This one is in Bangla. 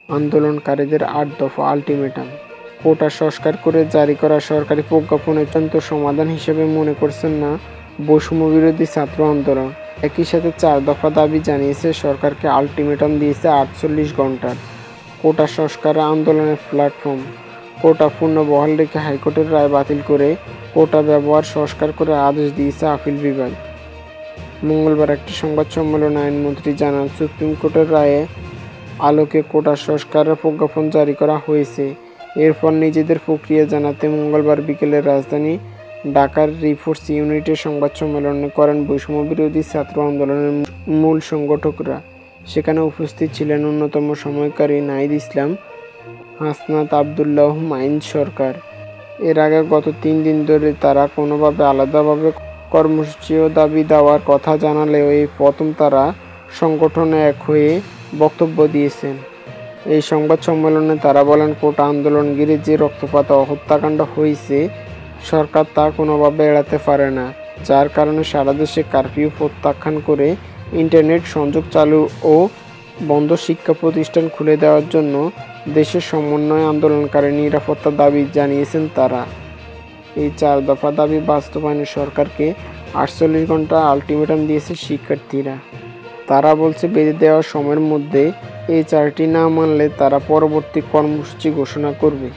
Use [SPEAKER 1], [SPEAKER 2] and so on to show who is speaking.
[SPEAKER 1] আন্দোলনকারীদের ৮ দফা আলটিমেটাম। কোটা সংস্কার করে জারি করা সরকারি প্রজ্ঞাপনের চূড়ান্ত সমাধান হিসেবে মনে করছেন না বৈষম্য বিরোধী ছাত্র আন্দোলন। একই সাথে ৪ দফা দাবি জানিয়েছে সরকারকে, আলটিমেটাম দিয়েছে ৪৮ ঘণ্টার। কোটা সংস্কার আন্দোলনের প্ল্যাটফর্ম। কোটা পূর্ণ বহাল রেখে হাইকোর্টের রায় বাতিল করে কোটা ব্যবহার সংস্কার করে আদেশ দিয়েছে আপিল বিভাগ। মঙ্গলবার একটি সংবাদ সম্মেলনে আইনমন্ত্রী জানান, সুপ্রিম কোর্টের রায়ে আলোকে কোটা সংস্কারের প্রজ্ঞাপন জারি করা হয়েছে। এরপর নিজেদের প্রক্রিয়া জানাতে মঙ্গলবার বিকেলে রাজধানী ঢাকার রিপোর্টস ইউনিটে সংবাদ সম্মেলন করেন বৈষম্য বিরোধী ছাত্র আন্দোলনের মূল সংগঠকরা। সেখানে উপস্থিত ছিলেন অন্যতম সময়কারী নাহিদ ইসলাম, হাসনাত আবদুল্লাহ, মাইন সরকার। এর আগে গত ৩ দিন ধরে তারা কোনোভাবে আলাদাভাবে কর্মসূচি ও দাবি দেওয়ার কথা জানালেও এই প্রথম তারা সংগঠনে এক হয়ে বক্তব্য দিয়েছেন। এই সংবাদ সম্মেলনে তারা বলেন, কোটা আন্দোলন ঘিরে যে রক্তপাত ও হত্যাকাণ্ড হয়েছে সরকার তা কোনোভাবে এড়াতে পারে না, যার কারণে সারা দেশে কারফিউ প্রত্যাখ্যান করে ইন্টারনেট সংযোগ চালু ও বন্ধ শিক্ষা প্রতিষ্ঠান খুলে দেওয়ার জন্য দেশের সমন্বয় আন্দোলনকারী নিরাপত্তা দাবি জানিয়েছেন তারা। এই ৪ দফা দাবি বাস্তবায়নে সরকারকে ৪৮ ঘণ্টা আলটিমেটাম দিয়েছে শিক্ষার্থীরা। তারা বলছে, বেঁধে দেওয়া সময়ের মধ্যে এই ৪টি না মানলে তারা পরবর্তী কর্মসূচি ঘোষণা করবে।